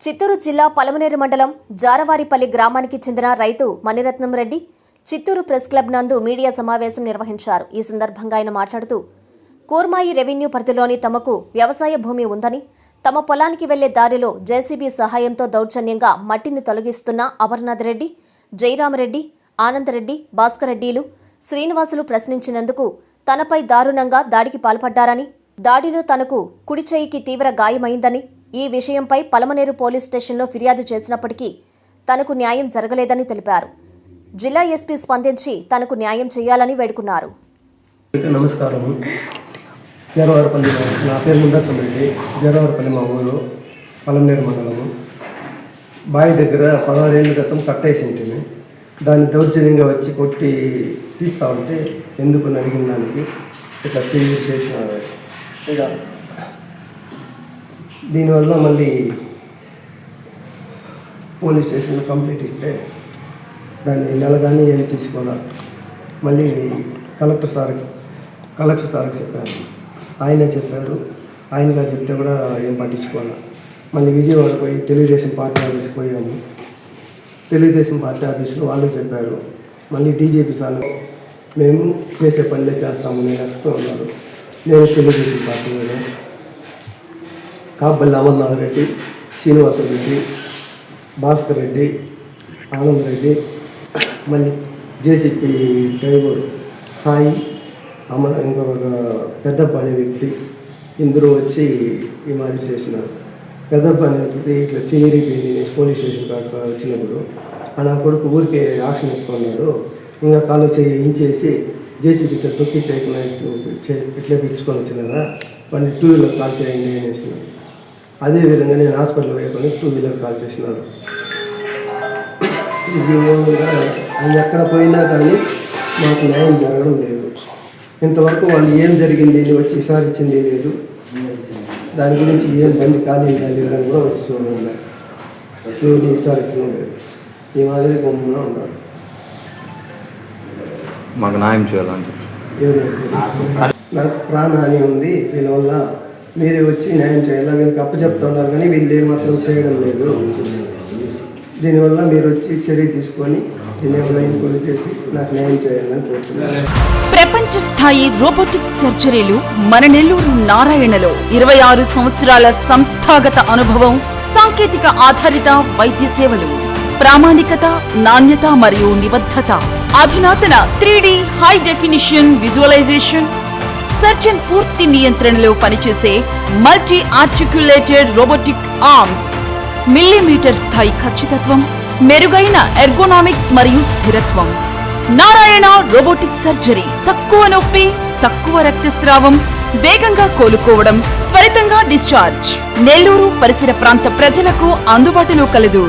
చిత్తూరు జిల్లా పలమనేరు మండలం జారవారిపల్లి గ్రామానికి చెందిన రైతు మణిరత్నం రెడ్డి చిత్తూరు ప్రెస్ క్లబ్ నందు మీడియా సమావేశం నిర్వహించారు. ఈ సందర్భంగా ఆయన మాట్లాడుతూ, కోర్మాయి రెవెన్యూ పరిధిలోని తమకు వ్యవసాయ భూమి ఉందని, తమ పొలానికి వెళ్లే దారిలో జేసీబీ సహాయంతో దౌర్జన్యంగా మట్టిని తొలగిస్తున్న అమర్నాథ్ రెడ్డి, జయరామరెడ్డి, ఆనందరెడ్డి, భాస్కర్ రెడ్డిలు, శ్రీనివాసులు ప్రశ్నించినందుకు తనపై దారుణంగా దాడికి పాల్పడ్డారని, దాడిలో తనకు కుడి చేయికి తీవ్ర గాయమైందని, ఈ విషయంపై పలమనేరు పోలీస్ స్టేషన్లో ఫిర్యాదు చేసినప్పటికీ తనకు న్యాయం జరగలేదని తెలిపారు. జిల్లా ఎస్పీ స్పందించి తనకు న్యాయం చేయాలని వేడుకున్నారు. నమస్కారం. జారవారిపల్లి, నా పేరు మణిరత్నం రెడ్డి. జారవారిపల్లి మా ఊరు, పలమనేరు మండలము. బావి దగ్గర 16 ఏళ్ళ క్రితం కట్టేసింటిని. దాన్ని దౌర్జన్యంగా వచ్చి కొట్టి తీస్తా ఉంటే ఎందుకు అని అడిగిన దానికి ఇట్లా చేసినారు. ఇక దీనివల్ల మళ్ళీ పోలీస్ స్టేషన్లో కంప్లైంట్ ఇస్తే దాన్ని నెల కానీ ఏమి తీసుకోవాలి. మళ్ళీ కలెక్టర్ సార్కి చెప్పారు. ఆయనే చెప్పారు. ఆయనగా చెప్తే కూడా ఏం పట్టించుకోవాలి. మళ్ళీ విజయవాడ పోయి తెలుగుదేశం పార్టీ ఆఫీస్కి పోయాము. తెలుగుదేశం పార్టీ ఆఫీసులో వాళ్ళు చెప్పారు. మళ్ళీ డీజీపీ సార్ మేము చేసే పనులే చేస్తామని చెప్తూ ఉన్నారు. నేను తెలుగుదేశం పార్టీ కాబ్బల్లి అమర్నాథ్ రెడ్డి, శ్రీనివాసరెడ్డి, భాస్కర్ రెడ్డి, ఆనందరెడ్డి, మళ్ళీ జేసీపీ డ్రైవర్ సాయి, ఇంకొక పెద్దప్ప అనే వ్యక్తి ఇందరూ వచ్చి ఈ మాదిరి చేసినారు. పెద్దప్ప అనే వ్యక్తి ఇట్లా చేరిపోయింది పోలీస్ స్టేషన్ కాడ వచ్చినప్పుడు నా కొడుకు ఊరికే యాక్షన్ ఎత్తుకున్నాడు. ఇంకా కాలు చేయించేసి జేసీబీతో తొక్కి చేయకుండా ఇట్లా పిచ్చుకొని వచ్చినారా వాడిని 2 వీలర్ కాల్ చేయండి అనేసినారు. అదేవిధంగా నేను హాస్పిటల్ వేయకొని 2 వీలర్ కాల్ చేసినారు. దీనివల్ల అది ఎక్కడ పోయినా కానీ మాకు న్యాయం జరగడం లేదు. ఇంతవరకు వాళ్ళు ఏం జరిగింది వచ్చి విచారించింది లేదు. దాని గురించి ఏం బండి ఖాళీ లేదని కూడా వచ్చి చూడాలి. ఎవరిని విచారించడం లేదు. ఈ మాదిరి గమ్మున ఉన్నారు. మాకు న్యాయం చేయాలంటే నాకు ప్రాణహాని ఉంది. వీళ్ళ వల్ల మీరే వచ్చి న్యాయం చేయాలి. వీళ్ళకి అప్పచెప్తున్నారు కానీ వీళ్ళు ఏమాత్రం చేయడం లేదు. దీనివల్ల మీరు వచ్చి చర్య తీసుకొని దీన్ని చేసి నాకు న్యాయం చేయాలని కోరుతున్నాను. ప్రపంచ స్థాయి రోబోటిక్ సర్జరీలు మన నెల్లూరు నారాయణలో 26 సంవత్సరాల సంస్థాగత అనుభవం, సాంకేతిక ఆధారిత వైద్య సేవలు, ప్రామాణికత, నాణ్యత మరియు నిబద్ధత, అధునాతన 3D high definition visualisation, surgeon పూర్తి నియంత్రణలో పనిచేసే multi articulated robotic arms, millimetre స్థాయి ఖచ్చితత్వం, మెరుగైన ఎర్గోనామిక్స్ మరియు స్థిరత్వం. Narayana robotic surgery. తక్కువ నొప్పి, తక్కువ రక్తస్రావం, వేగంగా కోలుకోవడం, త్వరితంగా డిశ్చార్జ్. నెల్లూరు పరిసర ప్రాంత ప్రజలకు అందుబాటులో కలదు.